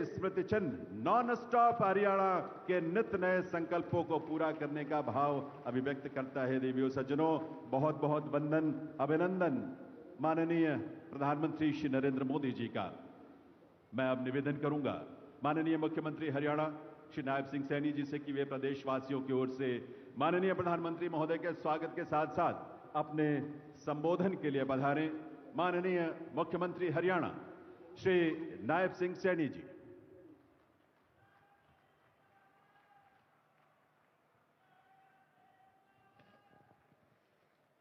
स्मृति चिन्ह non stop Haryana के नित नए संकल्पों को पूरा करने का भाव अभिव्यक्त करता है। देवियों सज्जनों, बहुत बहुत वंदन, अभिनंदन माननीय प्रधानमंत्री श्री नरेंद्र मोदी जी का। मैं अब निवेदन करूंगा माननीय मुख्यमंत्री हरियाणा श्री नायब सिंह सैनी जी से कि वे प्रदेशवासियों की ओर से माननीय प्रधानमंत्री महोदय के स्वागत के साथ साथ अपने संबोधन के लिए पधारें। माननीय मुख्यमंत्री हरियाणा श्री नायब सिंह सैनी जी।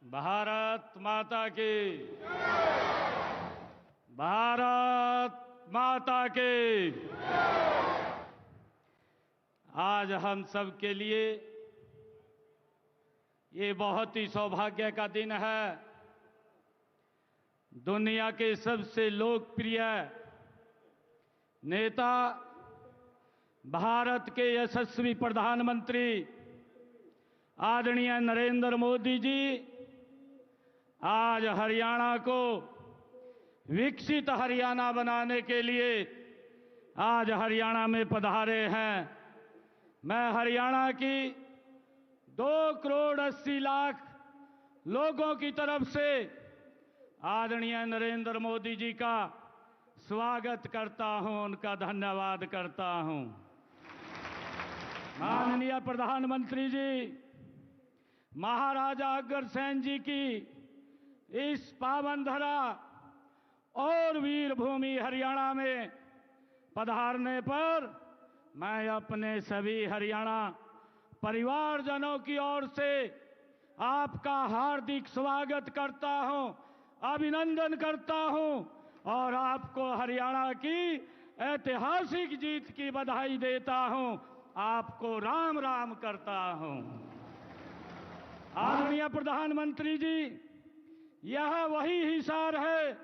भारत माता की, भारत माता की। आज हम सब के लिए ये बहुत ही सौभाग्य का दिन है। दुनिया के सबसे लोकप्रिय नेता, भारत के यशस्वी प्रधानमंत्री आदरणीय नरेंद्र मोदी जी आज हरियाणा को विकसित हरियाणा बनाने के लिए आज हरियाणा में पधारे हैं। मैं हरियाणा की 2,80,00,000 लोगों की तरफ से आदरणीय नरेंद्र मोदी जी का स्वागत करता हूं, उनका धन्यवाद करता हूं। माननीय प्रधानमंत्री जी, महाराजा अग्रसेन जी की इस पावन धरा और वीर भूमि हरियाणा में पधारने पर मैं अपने सभी हरियाणा परिवारजनों की ओर से आपका हार्दिक स्वागत करता हूं, अभिनंदन करता हूं और आपको हरियाणा की ऐतिहासिक जीत की बधाई देता हूं। आपको राम राम करता हूं। आदरणीय प्रधानमंत्री जी, यह वही हिसार है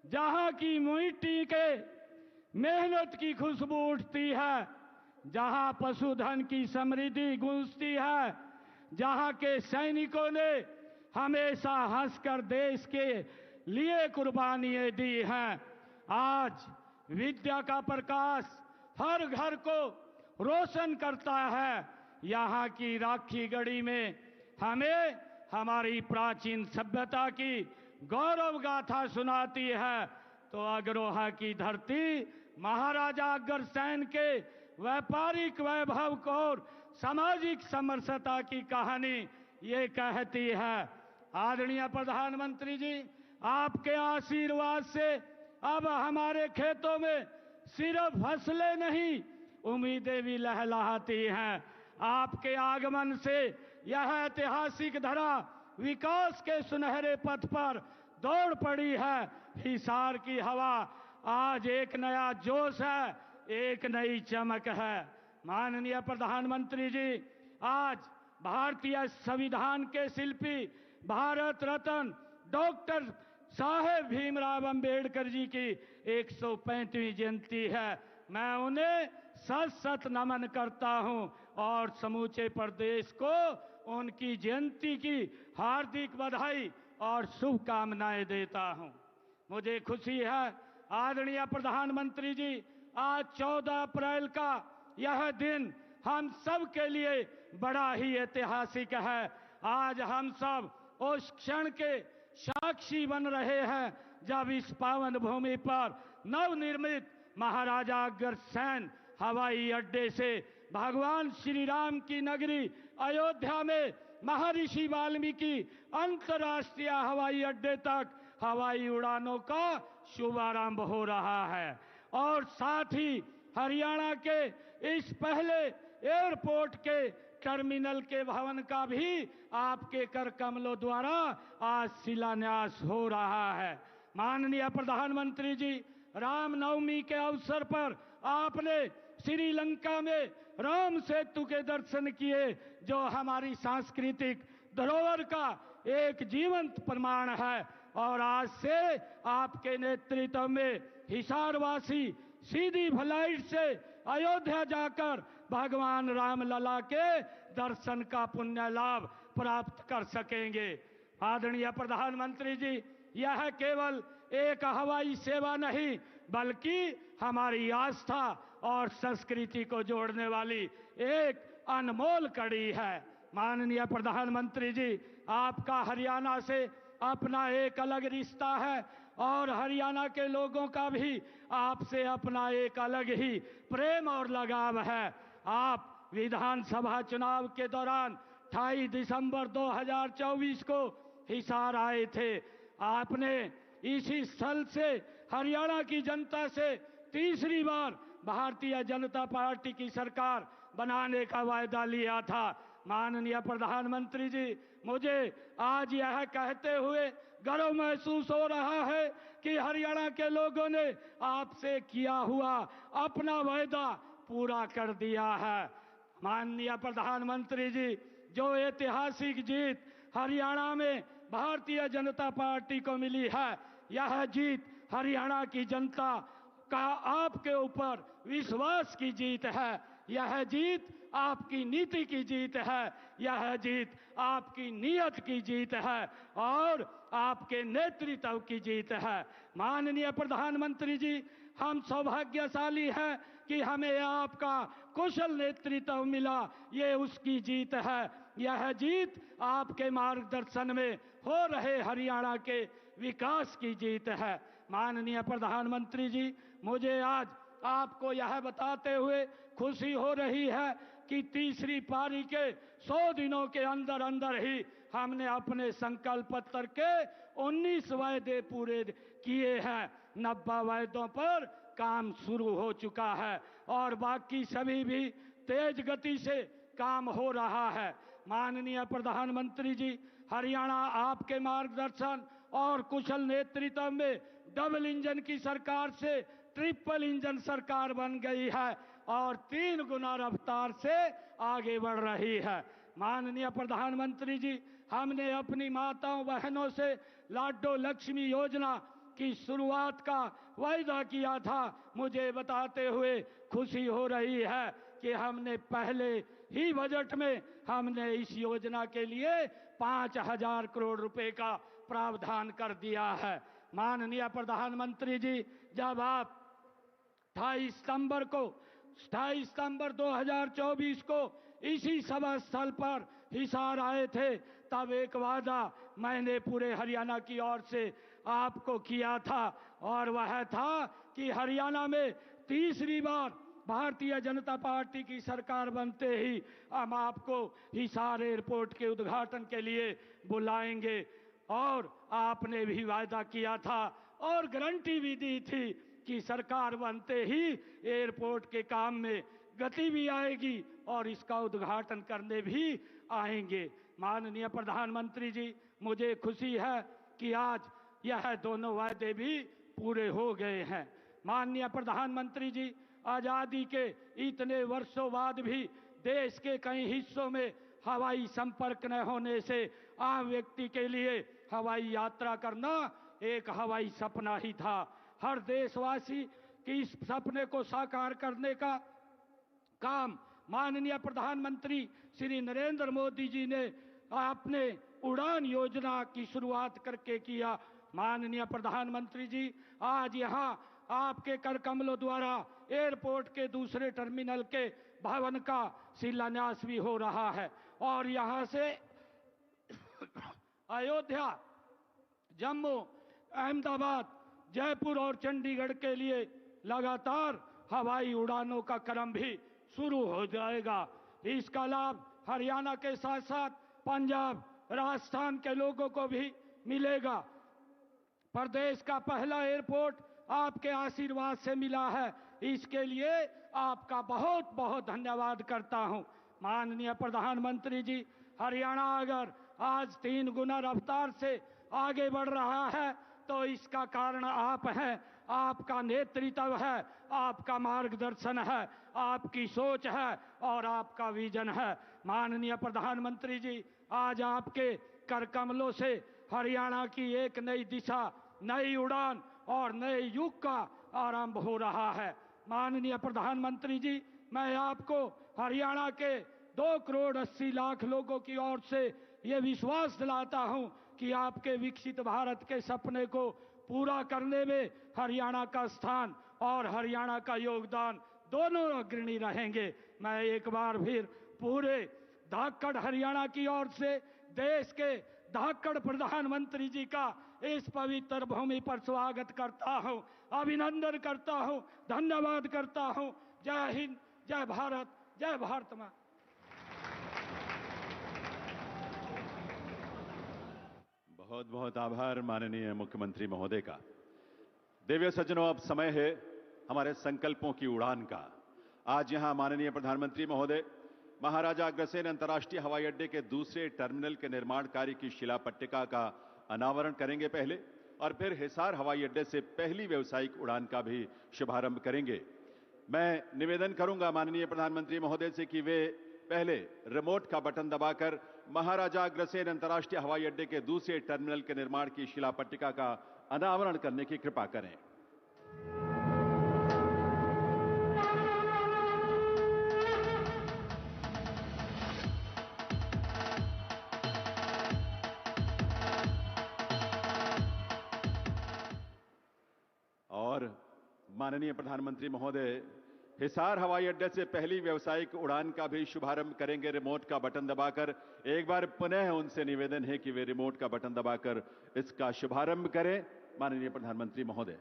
जहां की मिट्टी के मेहनत की खुशबू उठती है, जहां पशुधन की समृद्धि गूंजती है, जहां के सैनिकों ने हमेशा हंसकर देश के लिए कुर्बानियां दी हैं। आज विद्या का प्रकाश हर घर को रोशन करता है। यहाँ की राखी गढ़ी में हमें हमारी प्राचीन सभ्यता की गौरव गाथा सुनाती है। तो अग्रोहा की धरती महाराजा अग्रसेन के व्यापारिक वैभव को और सामाजिक समरसता की कहानी ये कहती है। आदरणीय प्रधानमंत्री जी, आपके आशीर्वाद से अब हमारे खेतों में सिर्फ फसलें नहीं, उम्मीदें भी लहलहाती हैं। आपके आगमन से यह ऐतिहासिक धरा विकास के सुनहरे पथ पर दौड़ पड़ी है। हिसार की हवा आज एक नया जोश है, एक नई चमक है। माननीय प्रधानमंत्री जी, आज भारतीय संविधान के शिल्पी भारत रत्न डॉक्टर साहेब भीमराव अंबेडकर जी की 135वीं जयंती है। मैं उन्हें सत सत नमन करता हूं और समूचे प्रदेश को उनकी जयंती की हार्दिक बधाई और शुभकामनाएं देता हूं। मुझे खुशी है आदरणीय प्रधानमंत्री जी, आज 14 अप्रैल का यह दिन हम सब के लिए बड़ा ही ऐतिहासिक है। आज हम सब उस क्षण के साक्षी बन रहे हैं जब इस पावन भूमि पर नवनिर्मित महाराजा अग्रसेन हवाई अड्डे से भगवान श्री राम की नगरी अयोध्या में महर्षि वाल्मीकि अंतर्राष्ट्रीय हवाई अड्डे तक हवाई उड़ानों का शुभारंभ हो रहा है। और साथ ही हरियाणा के इस पहले एयरपोर्ट के टर्मिनल के भवन का भी आपके कर कमलों द्वारा आज शिलान्यास हो रहा है। माननीय प्रधानमंत्री जी, रामनवमी के अवसर पर आपने श्रीलंका में राम सेतु के दर्शन किए, जो हमारी सांस्कृतिक धरोहर का एक जीवंत प्रमाण है। और आज से आपके नेतृत्व में हिसारवासी सीधी फ्लाइट से अयोध्या जाकर भगवान राम लला के दर्शन का पुण्य लाभ प्राप्त कर सकेंगे। आदरणीय प्रधानमंत्री जी, यह केवल एक हवाई सेवा नहीं बल्कि हमारी आस्था और संस्कृति को जोड़ने वाली एक अनमोल कड़ी है। माननीय प्रधानमंत्री जी, आपका हरियाणा से अपना एक अलग रिश्ता है और हरियाणा के लोगों का भी आपसे अपना एक अलग ही प्रेम और लगाव है। आप विधानसभा चुनाव के दौरान 28 दिसंबर 2024 को हिसार आए थे। आपने इसी स्थल से हरियाणा की जनता से तीसरी बार भारतीय जनता पार्टी की सरकार बनाने का वायदा लिया था। माननीय प्रधानमंत्री जी, मुझे आज यह कहते हुए गर्व महसूस हो रहा है कि हरियाणा के लोगों ने आपसे किया हुआ अपना वायदा पूरा कर दिया है। माननीय प्रधानमंत्री जी, जो ऐतिहासिक जीत हरियाणा में भारतीय जनता पार्टी को मिली है, यह जीत हरियाणा की जनता का आपके ऊपर विश्वास की जीत है। यह जीत आपकी नीति की जीत है। यह जीत आपकी नीयत की जीत है और आपके नेतृत्व की जीत है। माननीय प्रधानमंत्री जी, हम सौभाग्यशाली हैं कि हमें आपका कुशल नेतृत्व मिला। ये उसकी जीत है। यह जीत आपके मार्गदर्शन में हो रहे हरियाणा के विकास की जीत है। माननीय प्रधानमंत्री जी, मुझे आज आपको यह बताते हुए खुशी हो रही है कि तीसरी पारी के 100 दिनों के अंदर अंदर ही हमने अपने संकल्प पत्र के 19 वायदे पूरे किए हैं। 90 वायदों पर काम शुरू हो चुका है और बाकी सभी भी तेज गति से काम हो रहा है। माननीय प्रधानमंत्री जी, हरियाणा आपके मार्गदर्शन और कुशल नेतृत्व में डबल इंजन की सरकार से ट्रिपल इंजन सरकार बन गई है और 3 गुना रफ्तार से आगे बढ़ रही है। माननीय प्रधानमंत्री जी, हमने अपनी माताओं बहनों से लाडो लक्ष्मी योजना की शुरुआत का वायदा किया था। मुझे बताते हुए खुशी हो रही है कि हमने पहले ही बजट में हमने इस योजना के लिए 5,000 करोड़ रुपए का प्रावधान कर दिया है। माननीय प्रधानमंत्री जी, जब आप 28 सितंबर 2024 को इसी सभा स्थल पर हिसार आए थे, तब एक वादा मैंने पूरे हरियाणा की ओर से आपको किया था और वह था कि हरियाणा में तीसरी बार भारतीय जनता पार्टी की सरकार बनते ही हम आपको हिसार एयरपोर्ट के उद्घाटन के लिए बुलाएंगे। और आपने भी वायदा किया था और गारंटी भी दी थी कि सरकार बनते ही एयरपोर्ट के काम में गति भी आएगी और इसका उद्घाटन करने भी आएंगे। माननीय प्रधानमंत्री जी, मुझे खुशी है कि आज यह दोनों वायदे भी पूरे हो गए हैं। माननीय प्रधानमंत्री जी, आजादी के इतने वर्षों बाद भी देश के कई हिस्सों में हवाई संपर्क न होने से आम व्यक्ति के लिए हवाई यात्रा करना एक हवाई सपना ही था। हर देशवासी की इस सपने को साकार करने का काम माननीय प्रधानमंत्री श्री नरेंद्र मोदी जी ने अपने उड़ान योजना की शुरुआत करके किया। माननीय प्रधानमंत्री जी, आज यहाँ आपके कर कमलों द्वारा एयरपोर्ट के दूसरे टर्मिनल के भवन का शिलान्यास भी हो रहा है और यहाँ से अयोध्या, जम्मू, अहमदाबाद, जयपुर और चंडीगढ़ के लिए लगातार हवाई उड़ानों का क्रम भी शुरू हो जाएगा। इसका लाभ हरियाणा के साथ साथ पंजाब, राजस्थान के लोगों को भी मिलेगा। प्रदेश का पहला एयरपोर्ट आपके आशीर्वाद से मिला है, इसके लिए आपका बहुत बहुत धन्यवाद करता हूं। माननीय प्रधानमंत्री जी, हरियाणा अगर आज 3 गुना रफ्तार से आगे बढ़ रहा है तो इसका कारण आप हैं, आपका नेतृत्व है, आपका मार्गदर्शन है, आपकी सोच है और आपका विजन है। माननीय प्रधानमंत्री जी, आज आपके कर कमलों से हरियाणा की एक नई दिशा, नई उड़ान और नए युग का आरंभ हो रहा है। माननीय प्रधानमंत्री जी, मैं आपको हरियाणा के 2 करोड़ 80 लाख लोगों की ओर से ये विश्वास दिलाता हूं कि आपके विकसित भारत के सपने को पूरा करने में हरियाणा का स्थान और हरियाणा का योगदान दोनों अग्रणी रहेंगे। मैं एक बार फिर पूरे धाकड़ हरियाणा की ओर से देश के धाकड़ प्रधानमंत्री जी का इस पवित्र भूमि पर स्वागत करता हूं, अभिनंदन करता हूं, धन्यवाद करता हूं। जय हिंद, जय भारत, जय भारत मां। बहुत बहुत आभार माननीय मुख्यमंत्री महोदय का। देवियों सज्जनों, अब समय है हमारे संकल्पों की उड़ान का। आज यहां माननीय प्रधानमंत्री महोदय महाराजा अग्रसेन अंतर्राष्ट्रीय हवाई अड्डे के दूसरे टर्मिनल के निर्माण कार्य की शिला पट्टिका का अनावरण करेंगे पहले, और फिर हिसार हवाई अड्डे से पहली व्यावसायिक उड़ान का भी शुभारंभ करेंगे। मैं निवेदन करूंगा माननीय प्रधानमंत्री महोदय से कि वे पहले रिमोट का बटन दबाकर महाराजा अग्रसेन अंतर्राष्ट्रीय हवाई अड्डे के दूसरे टर्मिनल के निर्माण की शिला पट्टिका का अनावरण करने की कृपा करें। और माननीय प्रधानमंत्री महोदय हिसार हवाई अड्डे से पहली व्यावसायिक उड़ान का भी शुभारंभ करेंगे रिमोट का बटन दबाकर। एक बार पुनः उनसे निवेदन है कि वे रिमोट का बटन दबाकर इसका शुभारंभ करें। माननीय प्रधानमंत्री महोदय।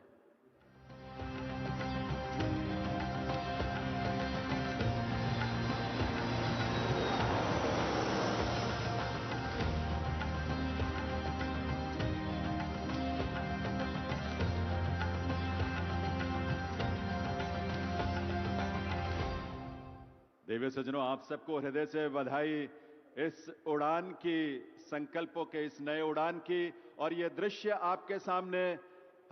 देवियों सज्जनों, आप सबको हृदय से बधाई इस उड़ान की, संकल्पों के इस नए उड़ान की। और ये दृश्य आपके सामने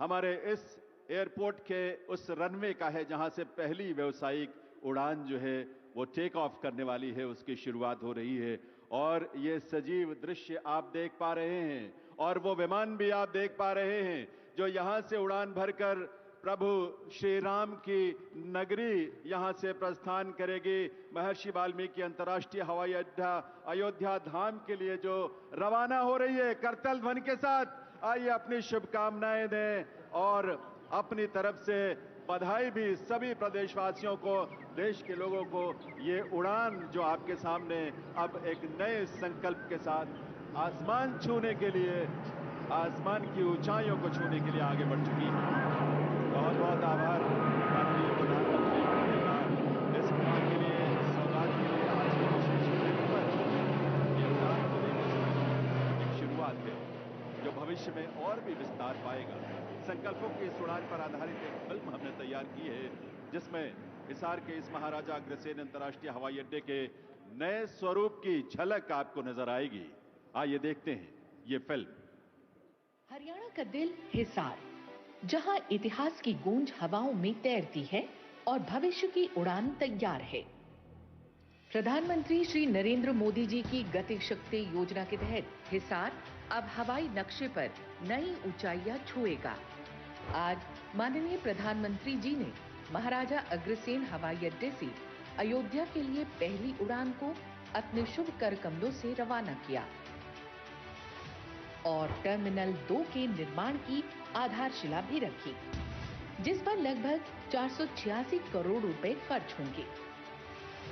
हमारे इस एयरपोर्ट के उस रनवे का है जहां से पहली व्यावसायिक उड़ान जो है वो टेक ऑफ करने वाली है, उसकी शुरुआत हो रही है। और ये सजीव दृश्य आप देख पा रहे हैं, और वो विमान भी आप देख पा रहे हैं जो यहां से उड़ान भरकर प्रभु श्री राम की नगरी यहां से प्रस्थान करेगी। महर्षि वाल्मीकि अंतर्राष्ट्रीय हवाई अड्डा अयोध्या धाम के लिए जो रवाना हो रही है करतल ध्वनि के साथ। आइए अपनी शुभकामनाएं दें और अपनी तरफ से बधाई भी सभी प्रदेशवासियों को, देश के लोगों को। ये उड़ान जो आपके सामने अब एक नए संकल्प के साथ आसमान छूने के लिए, आसमान की ऊंचाइयों को छूने के लिए आगे बढ़ चुकी है। बहुत बहुत आभार माननीय प्रधानमंत्री महोदय का इस उड़ान के लिए, इस सौगात के लिए। आज के विशेष दिन पर ये उड़ान को लेकर एक शुरुआत है जो भविष्य में और भी विस्तार पाएगा। संकल्पों की इस उड़ान पर आधारित एक फिल्म हमने तैयार की है जिसमें हिसार के इस महाराजा अग्रसेन अंतर्राष्ट्रीय हवाई अड्डे के नए स्वरूप की झलक आपको नजर आएगी। आइए देखते हैं ये फिल्म। हरियाणा का दिल हिसार, जहां इतिहास की गूंज हवाओं में तैरती है और भविष्य की उड़ान तैयार है। प्रधानमंत्री श्री नरेंद्र मोदी जी की गति शक्ति योजना के तहत हिसार अब हवाई नक्शे पर नई ऊंचाइयां छुएगा। आज माननीय प्रधानमंत्री जी ने महाराजा अग्रसेन हवाई अड्डे से अयोध्या के लिए पहली उड़ान को अपने शुभ कर कमलों से रवाना किया और टर्मिनल 2 के निर्माण की आधारशिला भी रखी, जिस पर लगभग 486 करोड़ रुपए खर्च होंगे।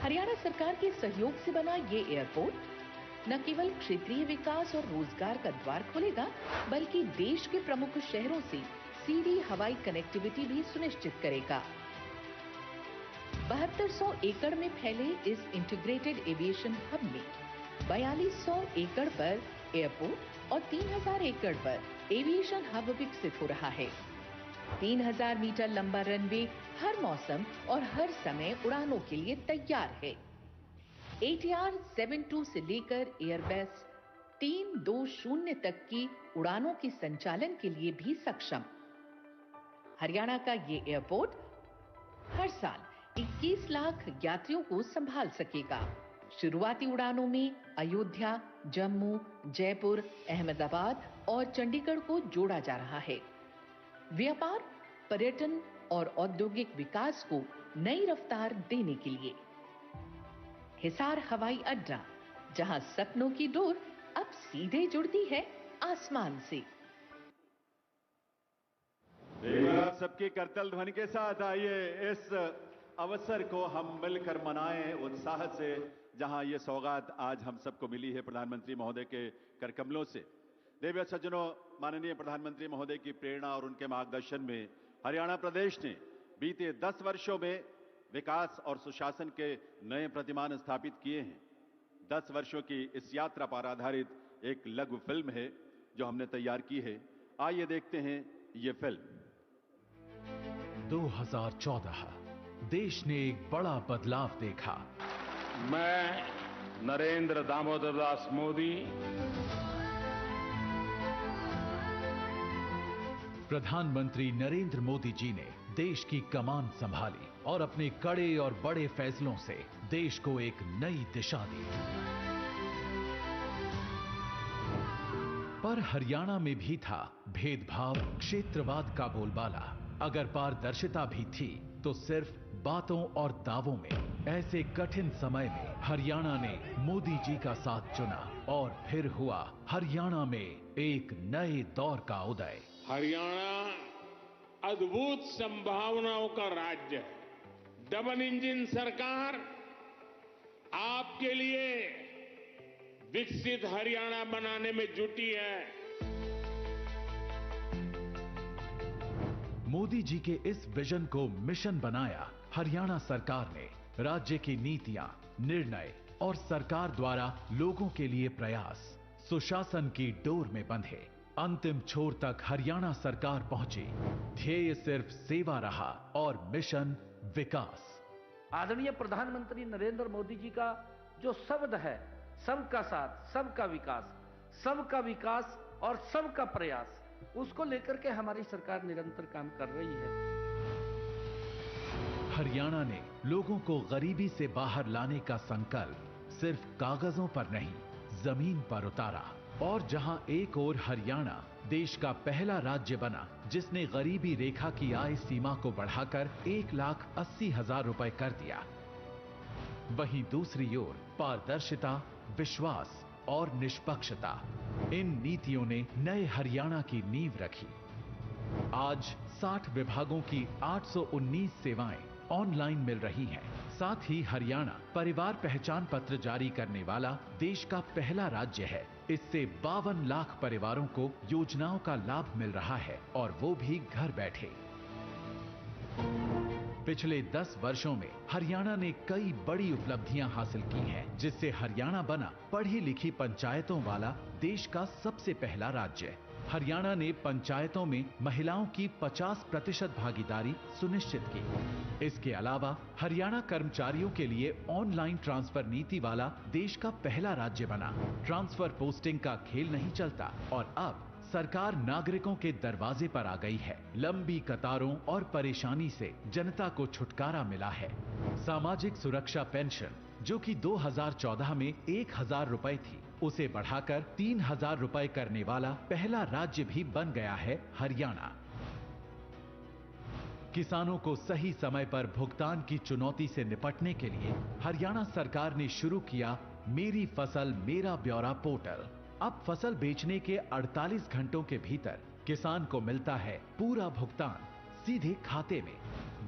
हरियाणा सरकार के सहयोग से बना ये एयरपोर्ट न केवल क्षेत्रीय विकास और रोजगार का द्वार खोलेगा, बल्कि देश के प्रमुख शहरों से सीधी हवाई कनेक्टिविटी भी सुनिश्चित करेगा। 7200 एकड़ में फैले इस इंटीग्रेटेड एविएशन हब में 4200 एकड़ पर एयरपोर्ट और 3000 एकड़ पर एविएशन हब विकसित हो रहा है। 3000 मीटर लंबा रनवे हर मौसम और हर समय उड़ानों के लिए तैयार है। ATR 72 से लेकर एयरबस 320 तक की उड़ानों के संचालन के लिए भी सक्षम। हरियाणा का ये एयरपोर्ट हर साल 21 लाख यात्रियों को संभाल सकेगा। शुरुआती उड़ानों में अयोध्या, जम्मू, जयपुर, अहमदाबाद और चंडीगढ़ को जोड़ा जा रहा है। व्यापार, पर्यटन और औद्योगिक विकास को नई रफ्तार देने के लिए हिसार हवाई अड्डा, जहां सपनों की डोर अब सीधे जुड़ती है आसमान से। आप सबकी करतल ध्वनि के साथ आइए इस अवसर को हम मिलकर मनाएं उत्साह से, जहां ये सौगात आज हम सबको मिली है प्रधानमंत्री महोदय के करकमलों से। देवी सज्जनों, माननीय प्रधानमंत्री महोदय की प्रेरणा और उनके मार्गदर्शन में हरियाणा प्रदेश ने बीते 10 वर्षों में विकास और सुशासन के नए प्रतिमान स्थापित किए हैं। 10 वर्षों की इस यात्रा पर आधारित एक लघु फिल्म है जो हमने तैयार की है। आइए देखते हैं ये फिल्म। 2014 देश ने एक बड़ा बदलाव देखा। मैं नरेंद्र दामोदर दास मोदी प्रधानमंत्री नरेंद्र मोदी जी ने देश की कमान संभाली और अपने कड़े और बड़े फैसलों से देश को एक नई दिशा दी। पर हरियाणा में भी था भेदभाव, क्षेत्रवाद का बोलबाला। अगर पारदर्शिता भी थी तो सिर्फ बातों और दावों में। ऐसे कठिन समय में हरियाणा ने मोदी जी का साथ चुना और फिर हुआ हरियाणा में एक नए दौर का उदय। हरियाणा अद्भुत संभावनाओं का राज्य है। डबल इंजन सरकार आपके लिए विकसित हरियाणा बनाने में जुटी है। मोदी जी के इस विजन को मिशन बनाया हरियाणा सरकार ने। राज्य की नीतियां, निर्णय और सरकार द्वारा लोगों के लिए प्रयास सुशासन की डोर में बंधे अंतिम छोर तक हरियाणा सरकार पहुंची। ध्येय सिर्फ सेवा रहा और मिशन विकास। आदरणीय प्रधानमंत्री नरेंद्र मोदी जी का जो शब्द है, सबका साथ, सबका विकास और सबका प्रयास, उसको लेकर के हमारी सरकार निरंतर काम कर रही है। हरियाणा ने लोगों को गरीबी से बाहर लाने का संकल्प सिर्फ कागजों पर नहीं, जमीन पर उतारा। और जहां एक ओर हरियाणा देश का पहला राज्य बना जिसने गरीबी रेखा की आय सीमा को बढ़ाकर 1,80,000 रुपए कर दिया, वहीं दूसरी ओर पारदर्शिता, विश्वास और निष्पक्षता, इन नीतियों ने नए हरियाणा की नींव रखी। आज 60 विभागों की 819 सेवाएं ऑनलाइन मिल रही हैं। साथ ही हरियाणा परिवार पहचान पत्र जारी करने वाला देश का पहला राज्य है। इससे 52 लाख परिवारों को योजनाओं का लाभ मिल रहा है और वो भी घर बैठे। पिछले 10 वर्षों में हरियाणा ने कई बड़ी उपलब्धियां हासिल की हैं, जिससे हरियाणा बना पढ़ी लिखी पंचायतों वाला देश का सबसे पहला राज्य। हरियाणा ने पंचायतों में महिलाओं की 50% भागीदारी सुनिश्चित की। इसके अलावा हरियाणा कर्मचारियों के लिए ऑनलाइन ट्रांसफर नीति वाला देश का पहला राज्य बना। ट्रांसफर पोस्टिंग का खेल नहीं चलता और अब सरकार नागरिकों के दरवाजे पर आ गई है। लंबी कतारों और परेशानी से जनता को छुटकारा मिला है। सामाजिक सुरक्षा पेंशन, जो कि 2014 में 1,000 रुपए थी, उसे बढ़ाकर 3,000 रुपए करने वाला पहला राज्य भी बन गया है हरियाणा। किसानों को सही समय पर भुगतान की चुनौती से निपटने के लिए हरियाणा सरकार ने शुरू किया मेरी फसल मेरा ब्यौरा पोर्टल। अब फसल बेचने के 48 घंटों के भीतर किसान को मिलता है पूरा भुगतान सीधे खाते में।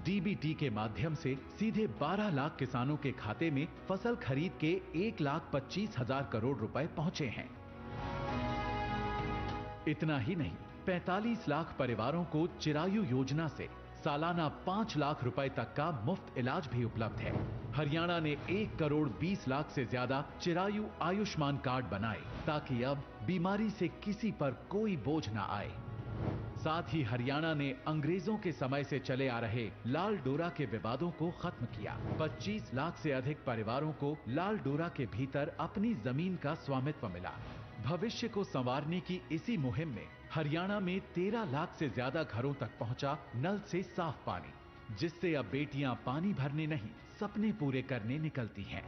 डीबीटी के माध्यम से सीधे 12 लाख किसानों के खाते में फसल खरीद के 1,25,000 करोड़ रुपए पहुंचे हैं। इतना ही नहीं, 45 लाख परिवारों को चिरायु योजना से सालाना 5 लाख रुपए तक का मुफ्त इलाज भी उपलब्ध है। हरियाणा ने 1 करोड़ 20 लाख से ज्यादा चिरायु आयुष्मान कार्ड बनाए ताकि अब बीमारी से किसी पर कोई बोझ न आए। साथ ही हरियाणा ने अंग्रेजों के समय से चले आ रहे लाल डोरा के विवादों को खत्म किया। 25 लाख से अधिक परिवारों को लाल डोरा के भीतर अपनी जमीन का स्वामित्व मिला। भविष्य को संवारने की इसी मुहिम में हरियाणा में 13 लाख से ज्यादा घरों तक पहुंचा नल से साफ पानी, जिससे अब बेटियां पानी भरने नहीं, सपने पूरे करने निकलती हैं।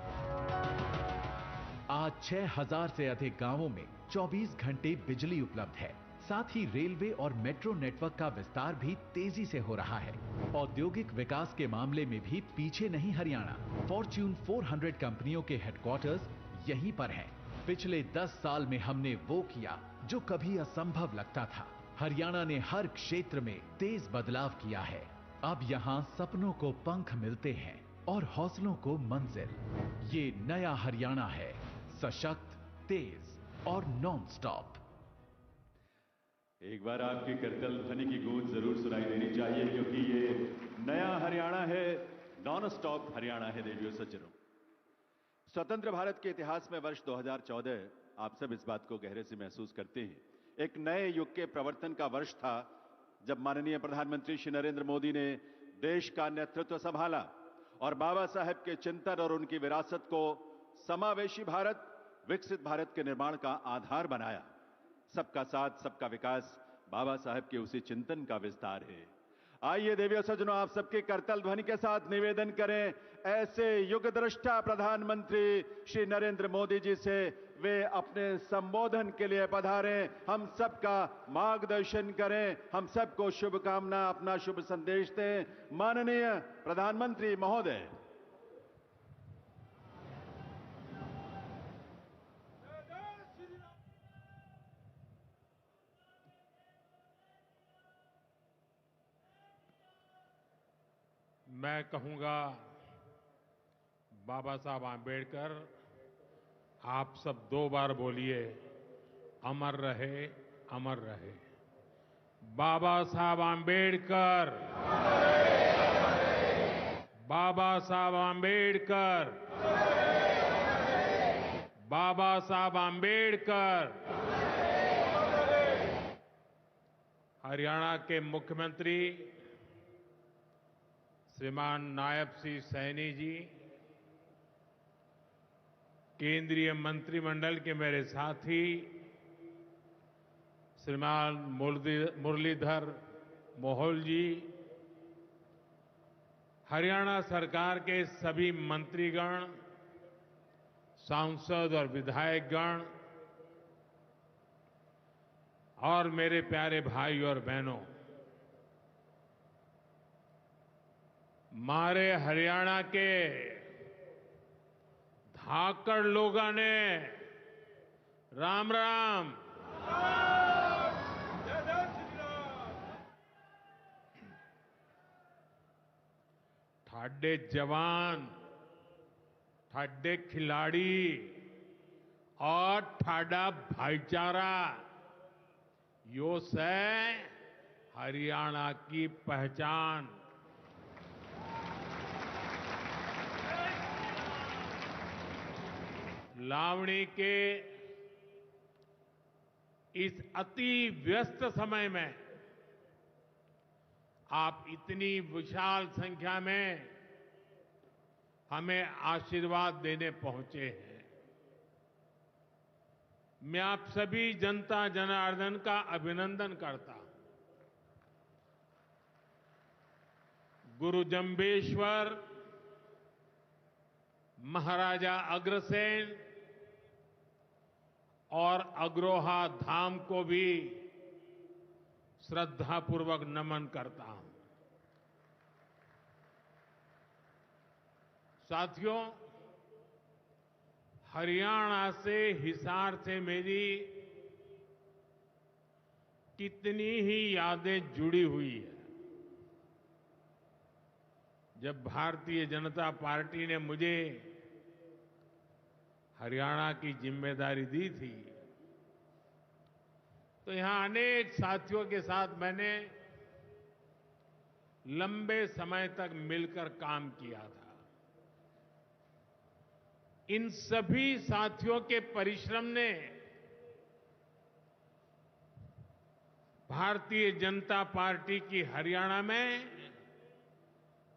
आज 6,000 से अधिक गांवों में 24 घंटे बिजली उपलब्ध है। साथ ही रेलवे और मेट्रो नेटवर्क का विस्तार भी तेजी से हो रहा है। औद्योगिक विकास के मामले में भी पीछे नहीं हरियाणा। फॉर्च्यून 400 कंपनियों के हेडक्वार्टर्स यहीं पर हैं। पिछले 10 साल में हमने वो किया जो कभी असंभव लगता था। हरियाणा ने हर क्षेत्र में तेज बदलाव किया है। अब यहां सपनों को पंख मिलते हैं और हौसलों को मंजिल। ये नया हरियाणा है, सशक्त, तेज और नॉन स्टॉप। एक बार आपकी करतल ध्वनि की गूंज जरूर सुनाई देनी चाहिए, क्योंकि ये नया हरियाणा है, नॉन स्टॉप हरियाणा है। देवियों सज्जनों, स्वतंत्र भारत के इतिहास में वर्ष 2014, आप सब इस बात को गहरे से महसूस करते हैं, एक नए युग के प्रवर्तन का वर्ष था, जब माननीय प्रधानमंत्री श्री नरेंद्र मोदी ने देश का नेतृत्व संभाला और बाबा साहेब के चिंतन और उनकी विरासत को समावेशी भारत, विकसित भारत के निर्माण का आधार बनाया। सबका साथ, सबका विकास बाबा साहेब के उसी चिंतन का विस्तार है। आइए देवियों सज्जनों, आप सबके करतल ध्वनि के साथ निवेदन करें ऐसे युग दृष्टा प्रधानमंत्री श्री नरेंद्र मोदी जी से वे अपने संबोधन के लिए पधारें, हम सबका मार्गदर्शन करें, हम सबको शुभकामना, अपना शुभ संदेश दें। माननीय प्रधानमंत्री महोदय। मैं कहूंगा, बाबा साहब आंबेडकर, आप सब 2 बार बोलिए, अमर रहे, अमर रहे। बाबा साहब आंबेडकर, बाबा साहब आंबेडकर, बाबा साहब आंबेडकर। हरियाणा के मुख्यमंत्री श्रीमान नायब सिंह सैनी जी, केंद्रीय मंत्रिमंडल के मेरे साथी श्रीमान मुरलीधर मोहोल जी, हरियाणा सरकार के सभी मंत्रीगण, सांसद और विधायकगण और मेरे प्यारे भाई और बहनों, मारे हरियाणा के धाकड़ लोगों ने राम राम। ठाडे जवान, ठाडे खिलाड़ी और ठाडा भाईचारा, यो से हरियाणा की पहचान। लावणी के इस अति व्यस्त समय में आप इतनी विशाल संख्या में हमें आशीर्वाद देने पहुंचे हैं। मैं आप सभी जनता जनार्दन का अभिनंदन करता हूं। गुरु जंबेश्वर, महाराजा अग्रसेन और अग्रोहा धाम को भी श्रद्धापूर्वक नमन करता हूं। साथियों, हरियाणा से, हिसार से मेरी कितनी ही यादें जुड़ी हुई है। जब भारतीय जनता पार्टी ने मुझे हरियाणा की जिम्मेदारी दी थी, तो यहां अनेक साथियों के साथ मैंने लंबे समय तक मिलकर काम किया था। इन सभी साथियों के परिश्रम ने भारतीय जनता पार्टी की हरियाणा में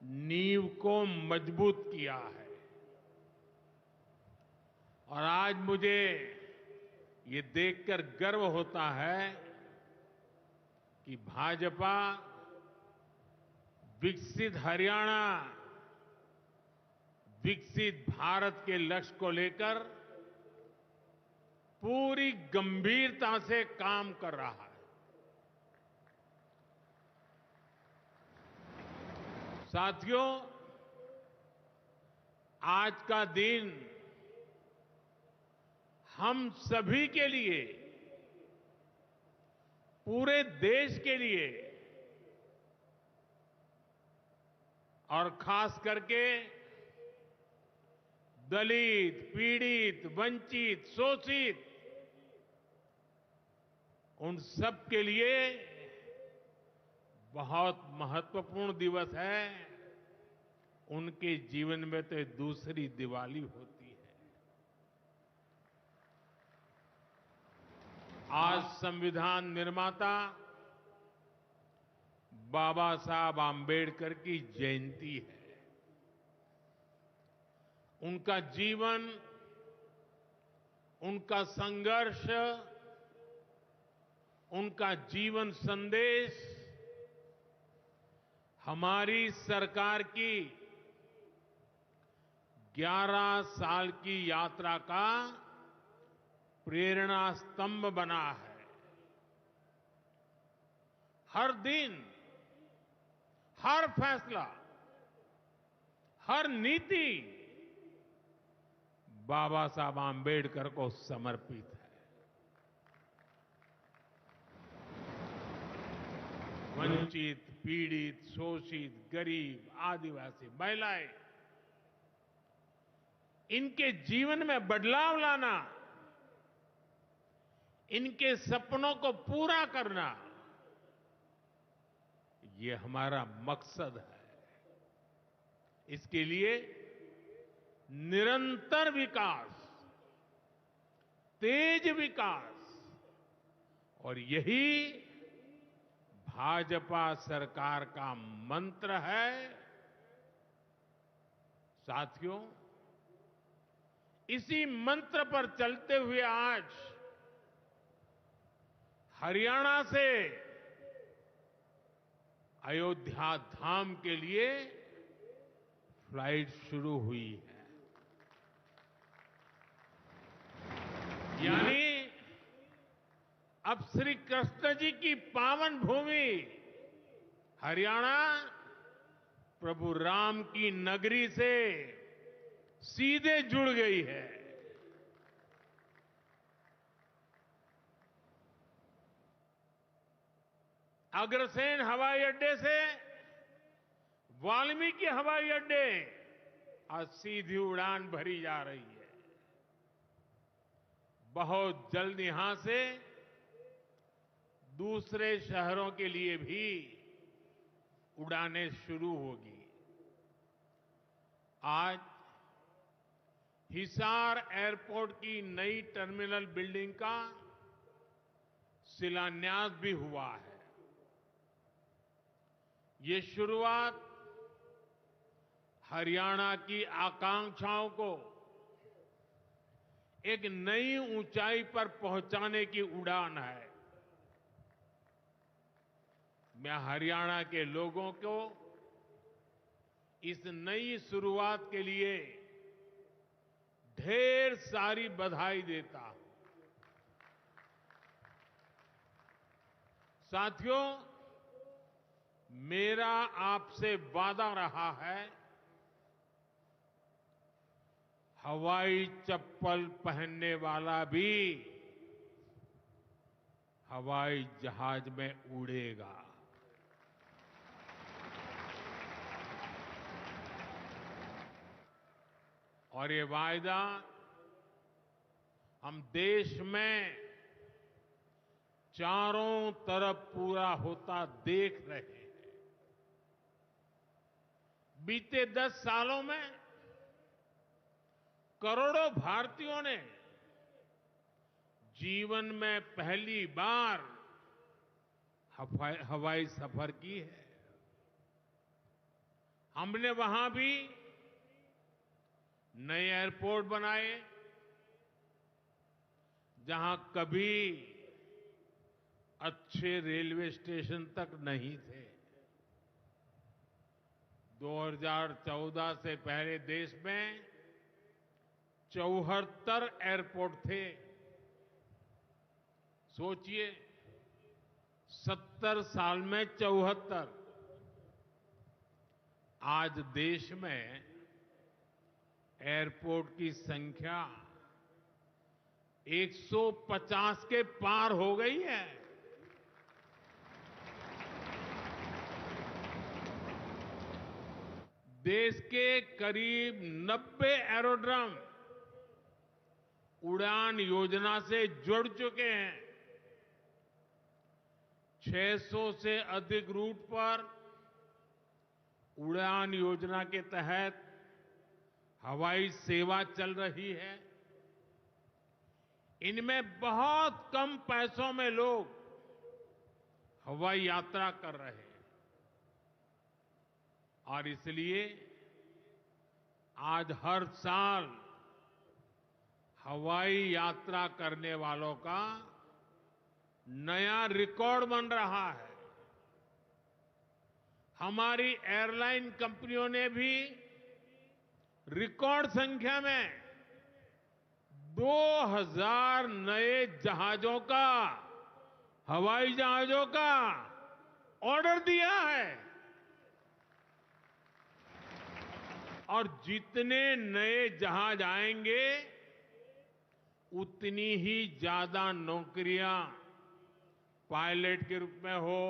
नींव को मजबूत किया है। और आज मुझे ये देखकर गर्व होता है कि भाजपा विकसित हरियाणा, विकसित भारत के लक्ष्य को लेकर पूरी गंभीरता से काम कर रहा है। साथियों, आज का दिन हम सभी के लिए पूरे देश के लिए और खास करके दलित, पीड़ित, वंचित, शोषित उन सब के लिए बहुत महत्वपूर्ण दिवस है। उनके जीवन में तो दूसरी दिवाली होती है। आज संविधान निर्माता बाबा साहब आम्बेडकर की जयंती है। उनका जीवन, उनका संघर्ष, उनका जीवन संदेश हमारी सरकार की 11 साल की यात्रा का प्रेरणा स्तंभ बना है। हर दिन, हर फैसला, हर नीति बाबा साहब आम्बेडकर को समर्पित है। वंचित, पीड़ित, शोषित, गरीब, आदिवासी, महिलाएं, इनके जीवन में बदलाव लाना, इनके सपनों को पूरा करना, ये हमारा मकसद है। इसके लिए निरंतर विकास, तेज विकास, और यही भाजपा सरकार का मंत्र है। साथियों, इसी मंत्र पर चलते हुए आज हरियाणा से अयोध्या धाम के लिए फ्लाइट शुरू हुई है। यानी अब श्री कृष्ण जी की पावन भूमि हरियाणा प्रभु राम की नगरी से सीधे जुड़ गई है। अग्रसेन हवाई अड्डे से वाल्मीकि हवाई अड्डे आज सीधी उड़ान भरी जा रही है। बहुत जल्द यहां से दूसरे शहरों के लिए भी उड़ानें शुरू होगी। आज हिसार एयरपोर्ट की नई टर्मिनल बिल्डिंग का शिलान्यास भी हुआ है। ये शुरुआत हरियाणा की आकांक्षाओं को एक नई ऊंचाई पर पहुंचाने की उड़ान है। मैं हरियाणा के लोगों को इस नई शुरुआत के लिए ढेर सारी बधाई देता हूं। साथियों, मेरा आपसे वादा रहा है, हवाई चप्पल पहनने वाला भी हवाई जहाज में उड़ेगा। और ये वायदा हम देश में चारों तरफ पूरा होता देख रहे हैं। बीते 10 सालों में करोड़ों भारतीयों ने जीवन में पहली बार हवाई सफर की है। हमने वहां भी नए एयरपोर्ट बनाए, जहां कभी अच्छे रेलवे स्टेशन तक नहीं थे। 2014 से पहले देश में 74 एयरपोर्ट थे। सोचिए, 70 साल में 74। आज देश में एयरपोर्ट की संख्या 150 के पार हो गई है। देश के करीब 90 एरोड्रम उड़ान योजना से जुड़ चुके हैं। 600 से अधिक रूट पर उड़ान योजना के तहत हवाई सेवा चल रही है। इनमें बहुत कम पैसों में लोग हवाई यात्रा कर रहे हैं और इसलिए आज हर साल हवाई यात्रा करने वालों का नया रिकॉर्ड बन रहा है। हमारी एयरलाइन कंपनियों ने भी रिकॉर्ड संख्या में 2000 नए जहाजों का, हवाई जहाजों का ऑर्डर दिया है और जितने नए जहाज आएंगे उतनी ही ज्यादा नौकरियां पायलट के रूप में हो,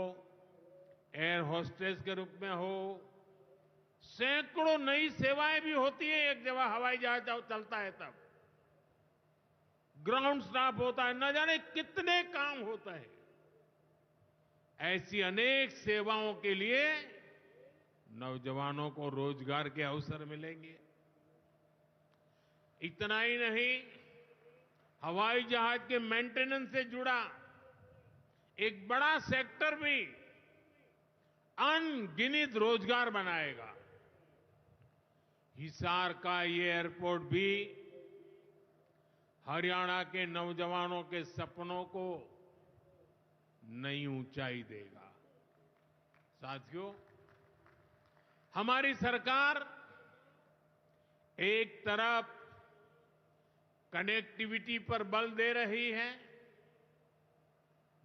एयर होस्टेस के रूप में हो, सैकड़ों नई सेवाएं भी होती है। एक जगह हवाई जहाज चलता है तब ग्राउंड स्टाफ होता है, न जाने कितने काम होते हैं। ऐसी अनेक सेवाओं के लिए नौजवानों को रोजगार के अवसर मिलेंगे। इतना ही नहीं, हवाई जहाज के मेंटेनेंस से जुड़ा एक बड़ा सेक्टर भी अनगिनत रोजगार बनाएगा। हिसार का ये एयरपोर्ट भी हरियाणा के नौजवानों के सपनों को नई ऊंचाई देगा। साथियों, हमारी सरकार एक तरफ कनेक्टिविटी पर बल दे रही है,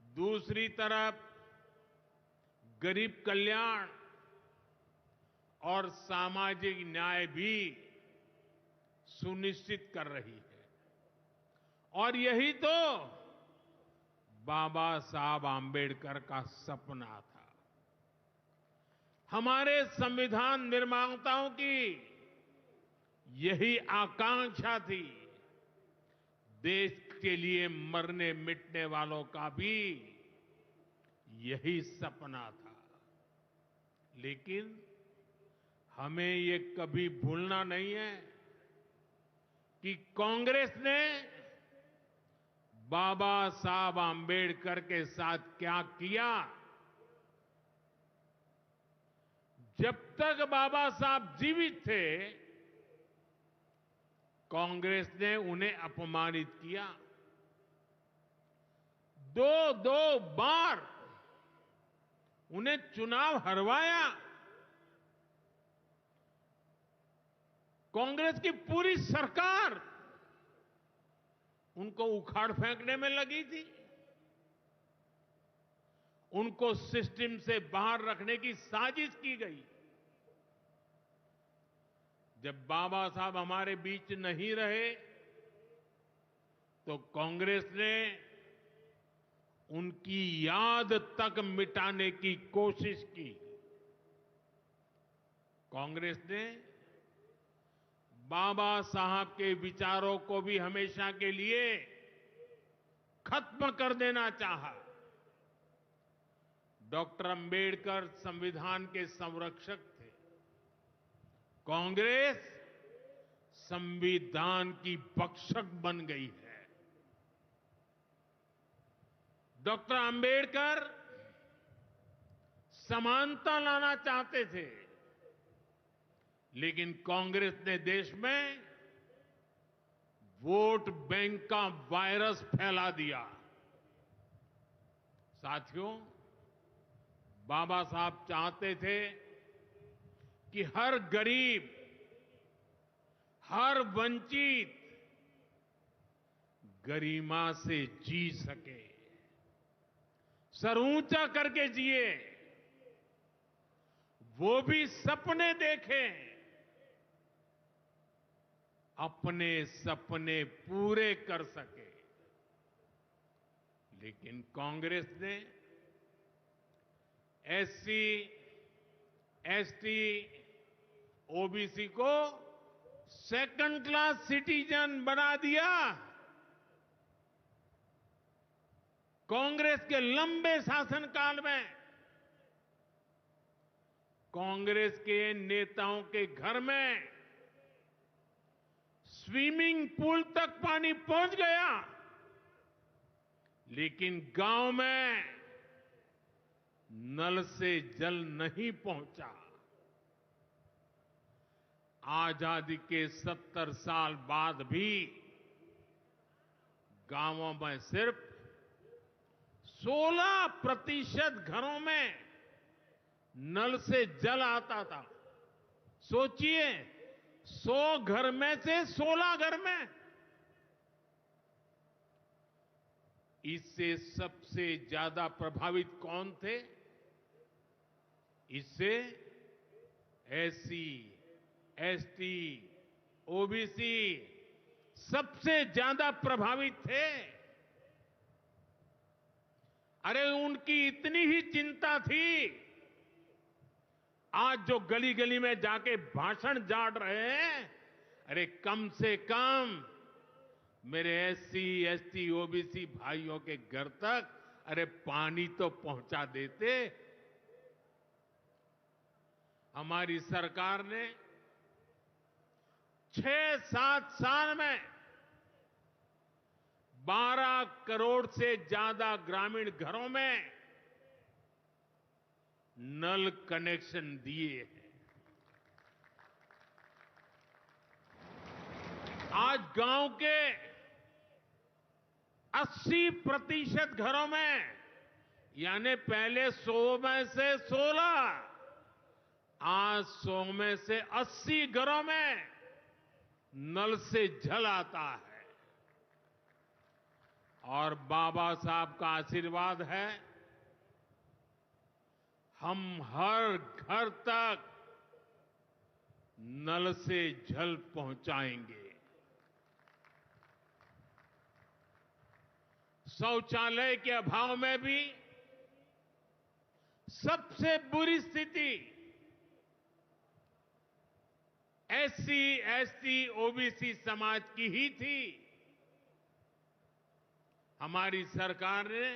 दूसरी तरफ गरीब कल्याण और सामाजिक न्याय भी सुनिश्चित कर रही है। और यही तो बाबा साहब आंबेडकर का सपना था। हमारे संविधान निर्माताओं की यही आकांक्षा थी। देश के लिए मरने मिटने वालों का भी यही सपना था। लेकिन हमें ये कभी भूलना नहीं है कि कांग्रेस ने बाबा साहब आंबेडकर के साथ क्या किया। जब तक बाबा साहब जीवित थे, कांग्रेस ने उन्हें अपमानित किया। दो बार उन्हें चुनाव हरवाया। कांग्रेस की पूरी सरकार उनको उखाड़ फेंकने में लगी थी। उनको सिस्टम से बाहर रखने की साजिश की गई। जब बाबा साहब हमारे बीच नहीं रहे तो कांग्रेस ने उनकी याद तक मिटाने की कोशिश की। कांग्रेस ने बाबा साहब के विचारों को भी हमेशा के लिए खत्म कर देना चाहा। डॉक्टर अंबेडकर संविधान के संरक्षक थे। कांग्रेस संविधान की भक्षक बन गई है। डॉक्टर अंबेडकर समानता लाना चाहते थे, लेकिन कांग्रेस ने देश में वोट बैंक का वायरस फैला दिया। साथियों, बाबा साहब चाहते थे कि हर गरीब, हर वंचित गरिमा से जी सके, सर ऊंचा करके जिए, वो भी सपने देखें, अपने सपने पूरे कर सके। लेकिन कांग्रेस ने एससी, एसटी, ओबीसी को सेकंड क्लास सिटीजन बना दिया। कांग्रेस के लंबे शासनकाल में कांग्रेस के नेताओं के घर में स्विमिंग पूल तक पानी पहुंच गया, लेकिन गांव में नल से जल नहीं पहुंचा। आजादी के 70 साल बाद भी गांवों में सिर्फ 16% घरों में नल से जल आता था। सोचिए, 100 घर में से 16 घर में। इससे सबसे ज्यादा प्रभावित कौन थे? इससे एससी, एसटी, ओबीसी सबसे ज्यादा प्रभावित थे। अरे उनकी इतनी ही चिंता थी, आज जो गली गली में जाके भाषण झाड़ रहे हैं, अरे कम से कम मेरे एससी, एसटी, ओबीसी भाइयों के घर तक अरे पानी तो पहुंचा देते। हमारी सरकार ने 6-7 साल में 12 करोड़ से ज्यादा ग्रामीण घरों में नल कनेक्शन दिए हैं। आज गांव के 80% घरों में, यानी पहले 100 में से 16, आज 100 में से 80 घरों में नल से जल आता है। और बाबा साहब का आशीर्वाद है, हम हर घर तक नल से जल पहुंचाएंगे। शौचालय के अभाव में भी सबसे बुरी स्थिति एससी, एसटी, ओबीसी समाज की ही थी। हमारी सरकार ने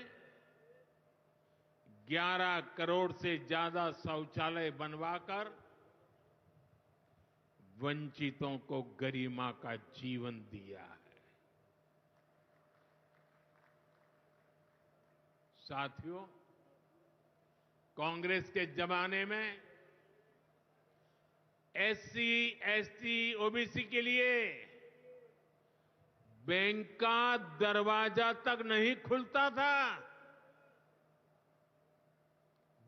11 करोड़ से ज्यादा शौचालय बनवाकर वंचितों को गरिमा का जीवन दिया है। साथियों, कांग्रेस के जमाने में एससी, एसटी, ओबीसी के लिए बैंक का दरवाजा तक नहीं खुलता था।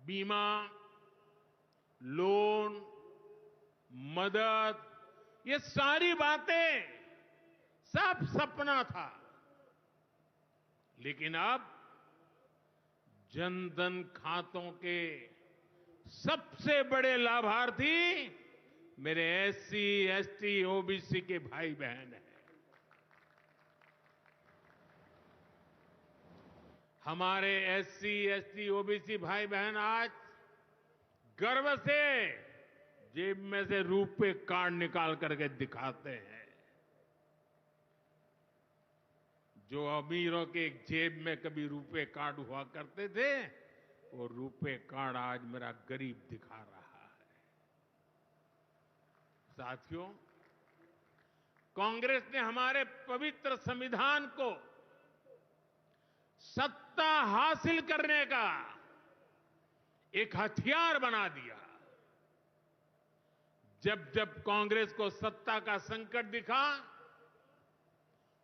बीमा, लोन, मदद, ये सारी बातें सब सपना था। लेकिन अब जनधन खातों के सबसे बड़े लाभार्थी मेरे एससी, एसटी, ओबीसी के भाई बहन हैं। हमारे एससी, एसटी, ओबीसी भाई बहन आज गर्व से जेब में से रुपए कार्ड निकाल करके दिखाते हैं। जो अमीरों के जेब में कभी रुपए कार्ड हुआ करते थे, वो रुपए कार्ड आज मेरा गरीब दिखा रहा है। साथियों, कांग्रेस ने हमारे पवित्र संविधान को सत्ता हासिल करने का एक हथियार बना दिया। जब जब कांग्रेस को सत्ता का संकट दिखा,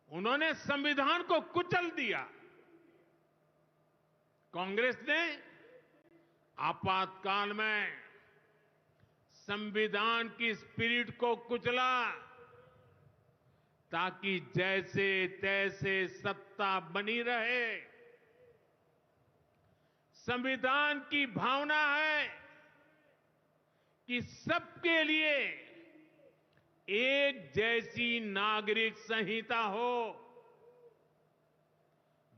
उन्होंने संविधान को कुचल दिया। कांग्रेस ने आपातकाल में संविधान की स्पिरिट को कुचला, ताकि जैसे तैसे सत्ता बनी रहे। संविधान की भावना है कि सबके लिए एक जैसी नागरिक संहिता हो,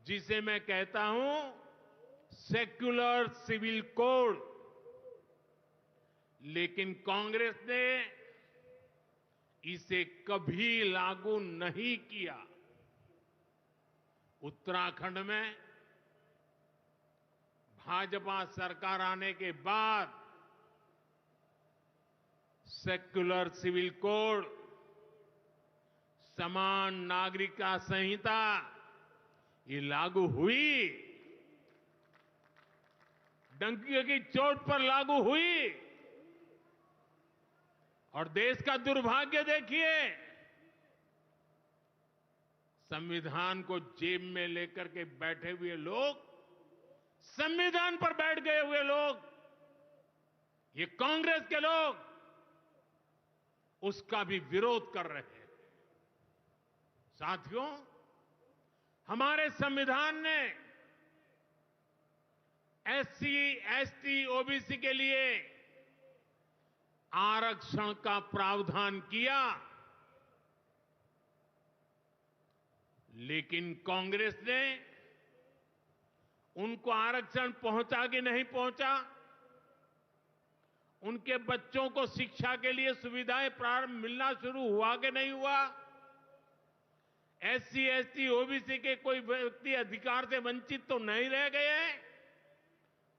जिसे मैं कहता हूं सेक्युलर सिविल कोड। लेकिन कांग्रेस ने इसे कभी लागू नहीं किया। उत्तराखंड में भाजपा सरकार आने के बाद सेक्युलर सिविल कोड, समान नागरिकता संहिता ये लागू हुई, डंकी की चोट पर लागू हुई। और देश का दुर्भाग्य देखिए, संविधान को जेब में लेकर के बैठे हुए लोग, संविधान पर बैठ गए हुए लोग, ये कांग्रेस के लोग उसका भी विरोध कर रहे हैं। साथियों, हमारे संविधान ने एससी, एसटी, ओबीसी के लिए आरक्षण का प्रावधान किया, लेकिन कांग्रेस ने उनको आरक्षण पहुंचा कि नहीं पहुंचा, उनके बच्चों को शिक्षा के लिए सुविधाएं प्रारंभ मिलना शुरू हुआ कि नहीं हुआ, एससी, एसटी, ओबीसी के कोई व्यक्ति अधिकार से वंचित तो नहीं रह गए,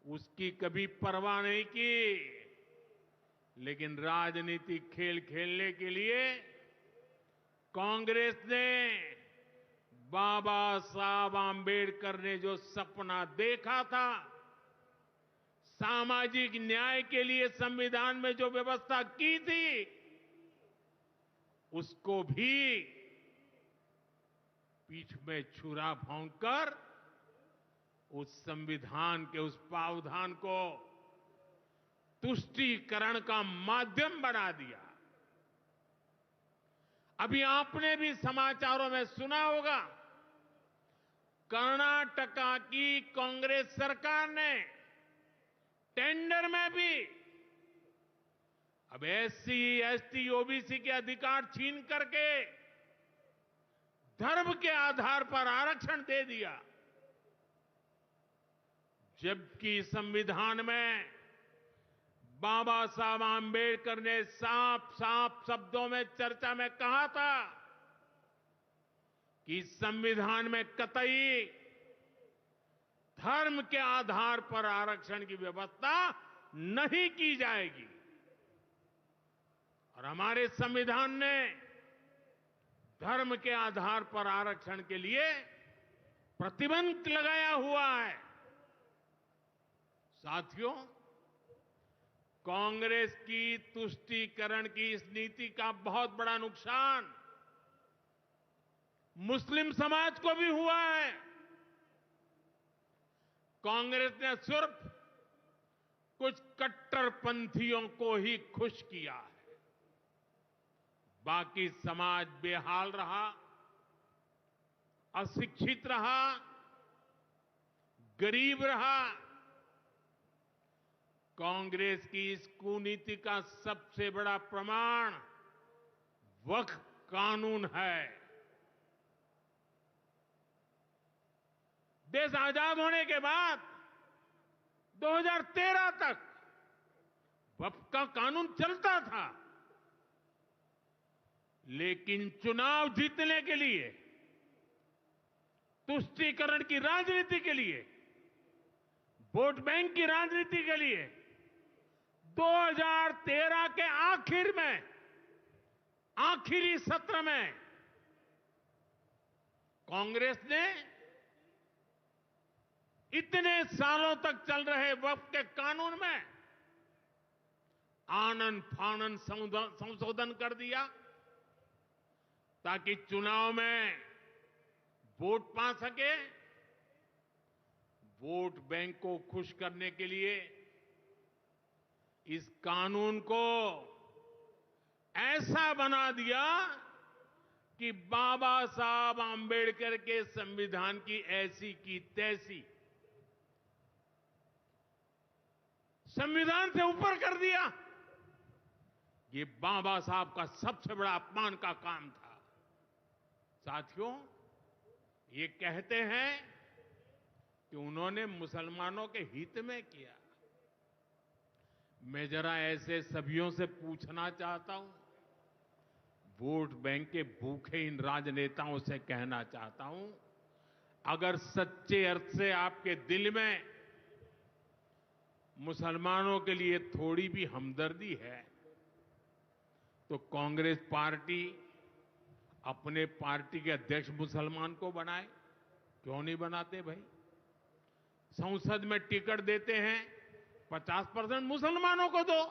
उसकी कभी परवाह नहीं की। लेकिन राजनीतिक खेल खेलने के लिए कांग्रेस ने बाबा साहब आंबेडकर ने जो सपना देखा था, सामाजिक न्याय के लिए संविधान में जो व्यवस्था की थी, उसको भी पीठ में छुरा भोंककर उस संविधान के उस प्रावधान को तुष्टीकरण का माध्यम बना दिया। अभी आपने भी समाचारों में सुना होगा, कर्नाटका की कांग्रेस सरकार ने टेंडर में भी अब एससी, एसटी, ओबीसी के अधिकार छीन करके धर्म के आधार पर आरक्षण दे दिया, जबकि संविधान में बाबा साहब आंबेडकर ने साफ साफ शब्दों में चर्चा में कहा था कि संविधान में कतई धर्म के आधार पर आरक्षण की व्यवस्था नहीं की जाएगी। और हमारे संविधान ने धर्म के आधार पर आरक्षण के लिए प्रतिबंध लगाया हुआ है। साथियों, कांग्रेस की तुष्टीकरण की इस नीति का बहुत बड़ा नुकसान मुस्लिम समाज को भी हुआ है। कांग्रेस ने सिर्फ कुछ कट्टरपंथियों को ही खुश किया है, बाकी समाज बेहाल रहा, अशिक्षित रहा, गरीब रहा। कांग्रेस की इस कुनीति का सबसे बड़ा प्रमाण वक्फ कानून है। देश आजाद होने के बाद 2013 तक वक्फ का कानून चलता था, लेकिन चुनाव जीतने के लिए, तुष्टीकरण की राजनीति के लिए, वोट बैंक की राजनीति के लिए 2013 के आखिर में, आखिरी सत्र में कांग्रेस ने इतने सालों तक चल रहे वक्फ के कानून में आनन फानन संशोधन कर दिया ताकि चुनाव में वोट पा सके। वोट बैंक को खुश करने के लिए इस कानून को ऐसा बना दिया कि बाबा साहब आंबेडकर के संविधान की ऐसी की तैसी संविधान से ऊपर कर दिया। ये बाबा साहब का सबसे बड़ा अपमान का काम था। साथियों, ये कहते हैं कि उन्होंने मुसलमानों के हित में किया। मैं जरा ऐसे सभियों से पूछना चाहता हूं, वोट बैंक के भूखे इन राजनेताओं से कहना चाहता हूं, अगर सच्चे अर्थ से आपके दिल में मुसलमानों के लिए थोड़ी भी हमदर्दी है तो कांग्रेस पार्टी अपने पार्टी के अध्यक्ष मुसलमान को बनाए। क्यों नहीं बनाते भाई? संसद में टिकट देते हैं 50% मुसलमानों को दो।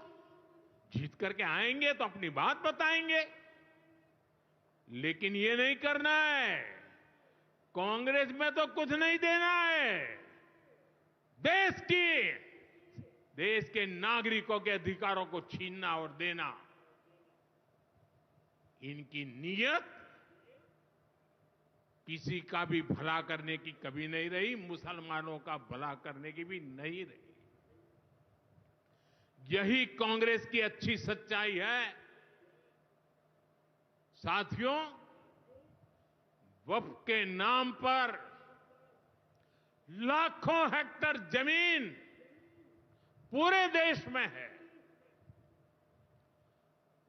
जीत करके आएंगे तो अपनी बात बताएंगे, लेकिन ये नहीं करना है। कांग्रेस में तो कुछ नहीं देना है। देश के नागरिकों के अधिकारों को छीनना और देना, इनकी नीयत किसी का भी भला करने की कभी नहीं रही, मुसलमानों का भला करने की भी नहीं रही। यही कांग्रेस की अच्छी सच्चाई है। साथियों, वक्फ के नाम पर लाखों हेक्टेयर जमीन पूरे देश में है।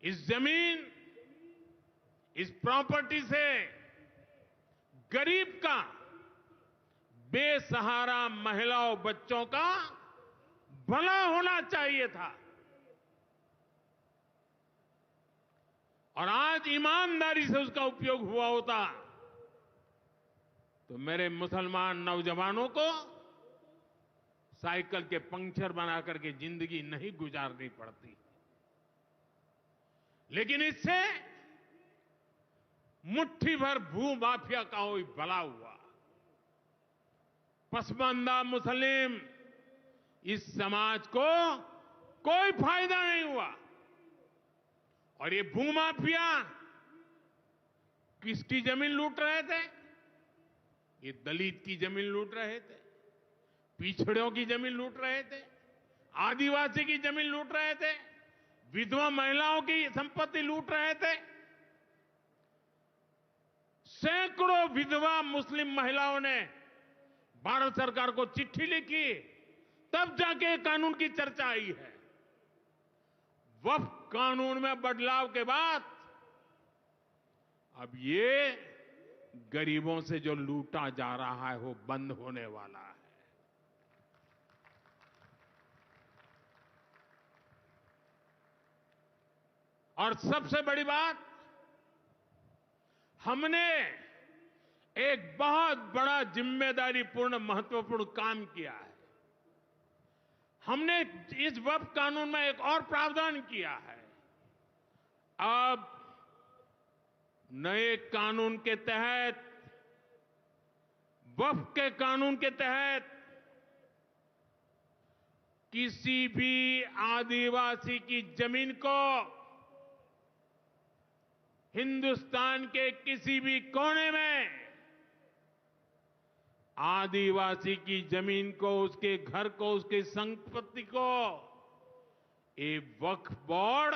इस जमीन, इस प्रॉपर्टी से गरीब का, बेसहारा महिलाओं बच्चों का भला होना चाहिए था। और आज ईमानदारी से उसका उपयोग हुआ होता तो मेरे मुसलमान नौजवानों को साइकिल के पंक्चर बना करके जिंदगी नहीं गुजारनी पड़ती। लेकिन इससे मुट्ठी भर भू माफिया का कोई भला हुआ। पसमानदा मुस्लिम इस समाज को कोई फायदा नहीं हुआ। और ये भूमाफिया किसकी जमीन लूट रहे थे? ये दलित की जमीन लूट रहे थे, पिछड़ों की जमीन लूट रहे थे, आदिवासी की जमीन लूट रहे थे, विधवा महिलाओं की संपत्ति लूट रहे थे। सैकड़ों विधवा मुस्लिम महिलाओं ने भारत सरकार को चिट्ठी लिखी, तब जाके कानून की चर्चा आई है। वक्फ कानून में बदलाव के बाद अब ये गरीबों से जो लूटा जा रहा है वो बंद होने वाला है। और सबसे बड़ी बात, हमने एक बहुत बड़ा जिम्मेदारीपूर्ण महत्वपूर्ण काम किया है। हमने इस वक्फ कानून में एक और प्रावधान किया है। अब नए कानून के तहत, वक्फ के कानून के तहत, किसी भी आदिवासी की जमीन को हिंदुस्तान के किसी भी कोने में आदिवासी की जमीन को, उसके घर को, उसकी संपत्ति को ये वक्फ बोर्ड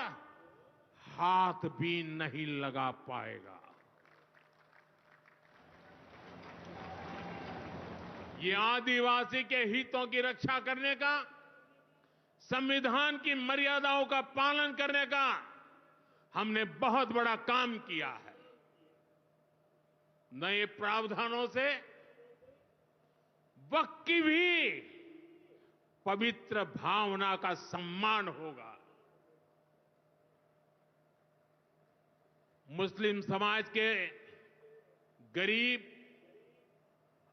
हाथ भी नहीं लगा पाएगा। ये आदिवासी के हितों की रक्षा करने का, संविधान की मर्यादाओं का पालन करने का हमने बहुत बड़ा काम किया है। नए प्रावधानों से वक्फ की भी पवित्र भावना का सम्मान होगा। मुस्लिम समाज के गरीब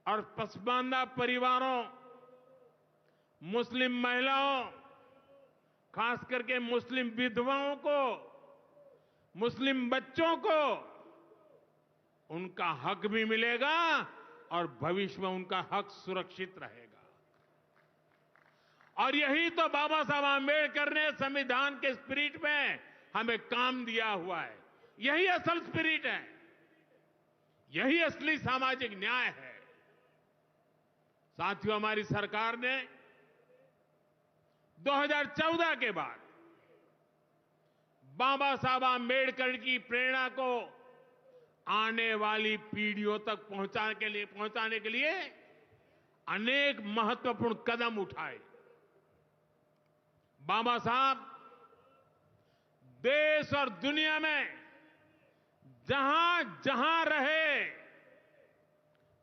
और पसमानदा परिवारों, मुस्लिम महिलाओं, खास करके मुस्लिम विधवाओं को, मुस्लिम बच्चों को उनका हक भी मिलेगा और भविष्य में उनका हक सुरक्षित रहेगा। और यही तो बाबा साहब आंबेडकर ने संविधान के स्पिरिट में हमें काम दिया हुआ है। यही असल स्पिरिट है, यही असली सामाजिक न्याय है। साथियों, हमारी सरकार ने 2014 के बाद बाबा साहब आंबेडकर की प्रेरणा को आने वाली पीढ़ियों तक पहुंचाने के लिए अनेक महत्वपूर्ण कदम उठाए। बाबा साहब देश और दुनिया में जहां जहां रहे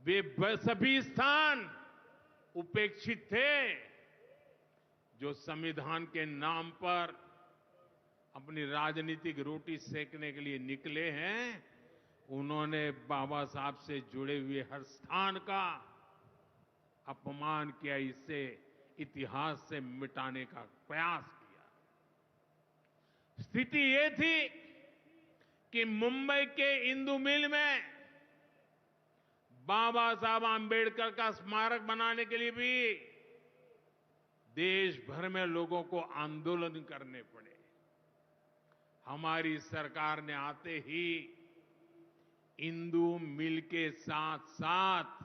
वे सभी स्थान उपेक्षित थे। जो संविधान के नाम पर अपनी राजनीतिक रोटी सेकने के लिए निकले हैं, उन्होंने बाबा साहब से जुड़े हुए हर स्थान का अपमान किया, इससे इतिहास से मिटाने का प्रयास किया। स्थिति ये थी कि मुंबई के इंदु मिल में बाबा साहब आंबेडकर का स्मारक बनाने के लिए भी देश भर में लोगों को आंदोलन करने पड़े। हमारी सरकार ने आते ही इंदु मिल के साथ साथ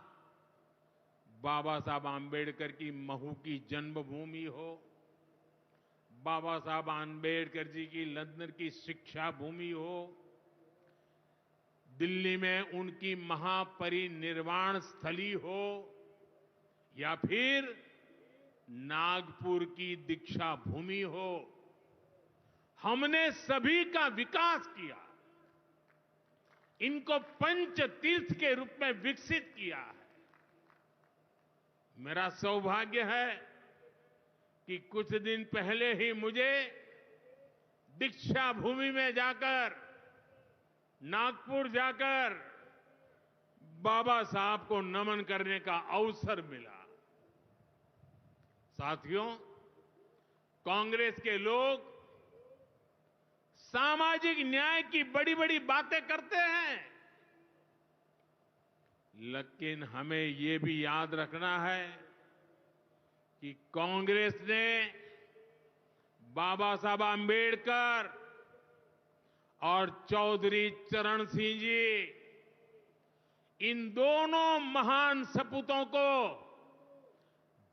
बाबा साहब आंबेडकर की महू की जन्मभूमि हो, बाबा साहब आंबेडकर जी की लंदन की शिक्षा भूमि हो, दिल्ली में उनकी महापरिनिर्वाण स्थली हो, या फिर नागपुर की दीक्षा भूमि हो, हमने सभी का विकास किया। इनको पंच तीर्थ के रूप में विकसित किया है। मेरा सौभाग्य है कि कुछ दिन पहले ही मुझे दीक्षा भूमि में जाकर, नागपुर जाकर बाबा साहब को नमन करने का अवसर मिला। साथियों, कांग्रेस के लोग सामाजिक न्याय की बड़ी बड़ी बातें करते हैं, लेकिन हमें ये भी याद रखना है कि कांग्रेस ने बाबा साहब आंबेडकर और चौधरी चरण सिंह जी, इन दोनों महान सपूतों को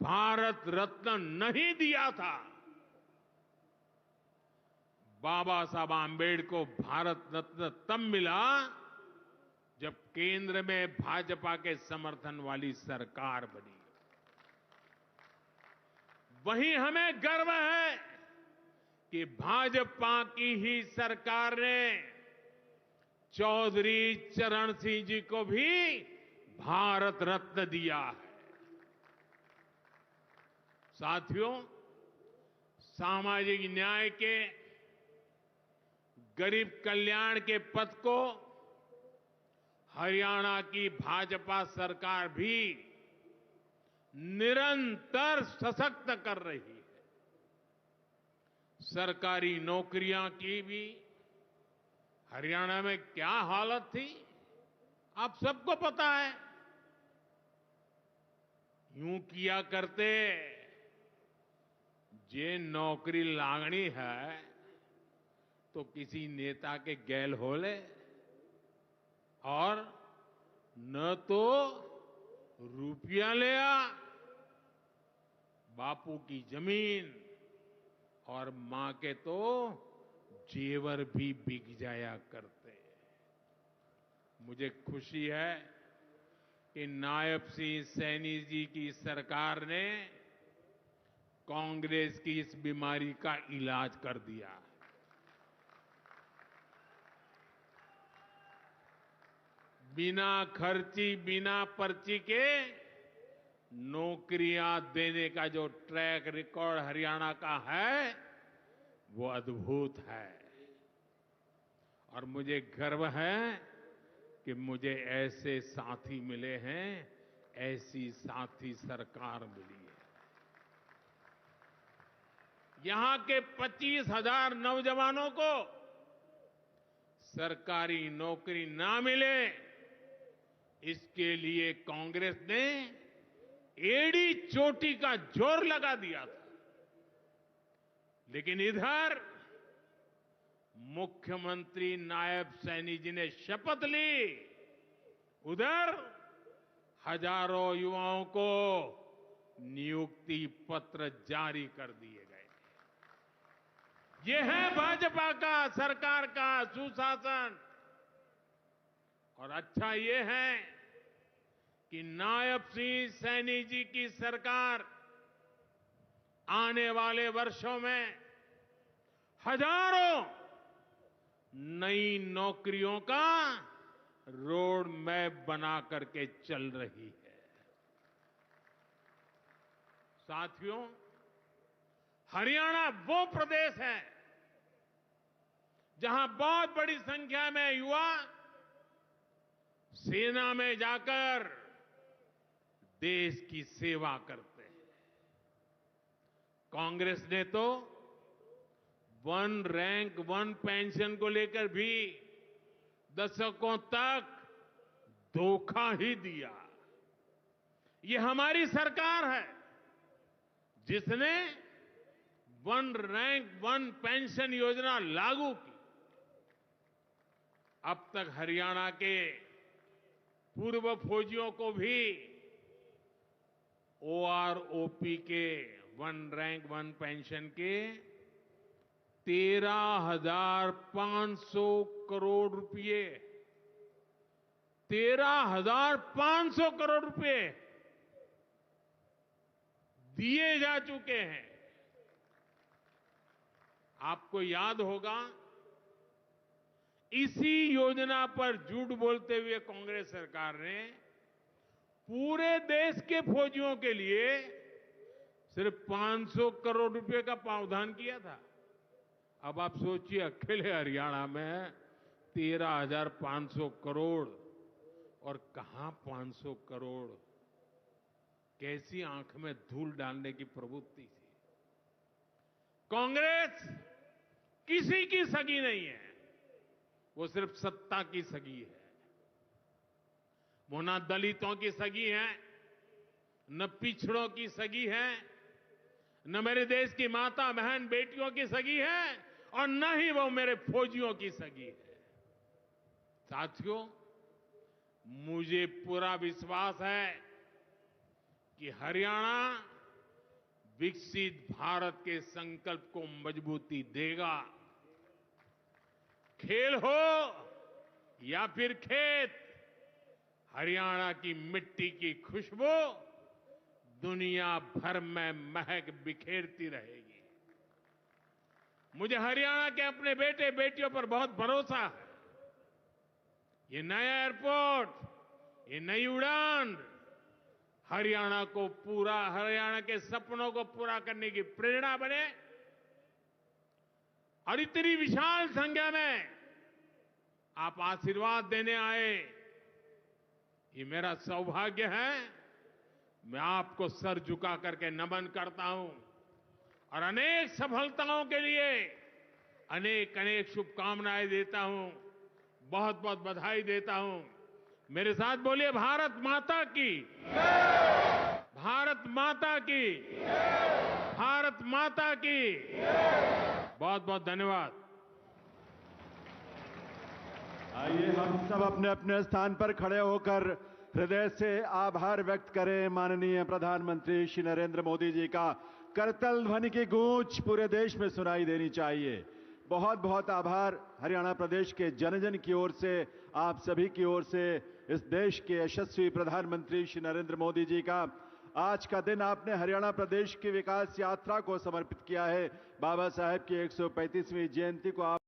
भारत रत्न नहीं दिया था। बाबा साहब आंबेडकर को भारत रत्न तब मिला जब केंद्र में भाजपा के समर्थन वाली सरकार बनी। वहीं हमें गर्व है कि भाजपा की ही सरकार ने चौधरी चरण सिंह जी को भी भारत रत्न दिया है। साथियों, सामाजिक न्याय के, गरीब कल्याण के पथ को हरियाणा की भाजपा सरकार भी निरंतर सशक्त कर रही है। सरकारी नौकरियां की भी हरियाणा में क्या हालत थी, आप सबको पता है। यूं किया करते, जे नौकरी लागणी है तो किसी नेता के गैल हो ले, और न तो रुपया ले आ, बापू की जमीन और मां के तो जेवर भी बिक जाया करते। मुझे खुशी है कि नायब सिंह सैनी जी की सरकार ने कांग्रेस की इस बीमारी का इलाज कर दिया। बिना खर्ची, बिना पर्ची के नौकरियां देने का जो ट्रैक रिकॉर्ड हरियाणा का है, वो अद्भुत है। और मुझे गर्व है कि मुझे ऐसे साथी मिले हैं, ऐसी साथी सरकार मिली है। यहां के 25,000 नौजवानों को सरकारी नौकरी ना मिले, इसके लिए कांग्रेस ने एड़ी चोटी का जोर लगा दिया था। लेकिन इधर मुख्यमंत्री नायब सैनी जी ने शपथ ली, उधर हजारों युवाओं को नियुक्ति पत्र जारी कर दिए गए। यह है भाजपा का, सरकार का सुशासन। और अच्छा ये है कि नायब सिंह सैनी जी की सरकार आने वाले वर्षों में हजारों नई नौकरियों का रोड मैप बना करके चल रही है। साथियों, हरियाणा वो प्रदेश है जहां बहुत बड़ी संख्या में युवा सेना में जाकर देश की सेवा करते हैं। कांग्रेस ने तो वन रैंक वन पेंशन को लेकर भी दशकों तक धोखा ही दिया। ये हमारी सरकार है जिसने वन रैंक वन पेंशन योजना लागू की। अब तक हरियाणा के पूर्व फौजियों को भी ओआरओपी के वन रैंक वन पेंशन के 13,500 करोड़ रुपए 13,500 करोड़ रुपए दिए जा चुके हैं। आपको याद होगा, इसी योजना पर झूठ बोलते हुए कांग्रेस सरकार ने पूरे देश के फौजियों के लिए सिर्फ 500 करोड़ रुपए का प्रावधान किया था। अब आप सोचिए, अकेले हरियाणा में 13,500 करोड़, और कहां 500 करोड़, कैसी आंख में धूल डालने की प्रवृत्ति थी। कांग्रेस किसी की सगी नहीं है, वो सिर्फ सत्ता की सगी है। वो ना दलितों की सगी है, न पिछड़ों की सगी है, न मेरे देश की माता बहन बेटियों की सगी है, और न ही वो मेरे फौजियों की सगी है। साथियों, मुझे पूरा विश्वास है कि हरियाणा विकसित भारत के संकल्प को मजबूती देगा। खेल हो या फिर खेत, हरियाणा की मिट्टी की खुशबू दुनिया भर में महक बिखेरती रहेगी। मुझे हरियाणा के अपने बेटे बेटियों पर बहुत भरोसा है। ये नया एयरपोर्ट, ये नई उड़ान हरियाणा के सपनों को पूरा करने की प्रेरणा बने, और इतनी विशाल संख्या में आप आशीर्वाद देने आए, ये मेरा सौभाग्य है। मैं आपको सर झुका करके नमन करता हूं, और अनेक सफलताओं के लिए अनेक अनेक शुभकामनाएं देता हूं, बहुत बहुत बधाई देता हूं। मेरे साथ बोलिए, भारत माता की, भारत माता की, भारत माता की। बहुत बहुत धन्यवाद। आइए हम सब अपने अपने स्थान पर खड़े होकर हृदय से आभार व्यक्त करें माननीय प्रधानमंत्री श्री नरेंद्र मोदी जी का। करतल ध्वनि की गूंज पूरे देश में सुनाई देनी चाहिए। बहुत बहुत आभार हरियाणा प्रदेश के जन जन की ओर से, आप सभी की ओर से, इस देश के यशस्वी प्रधानमंत्री श्री नरेंद्र मोदी जी का। आज का दिन आपने हरियाणा प्रदेश की विकास यात्रा को समर्पित किया है। बाबा साहेब की 135वीं जयंती को आप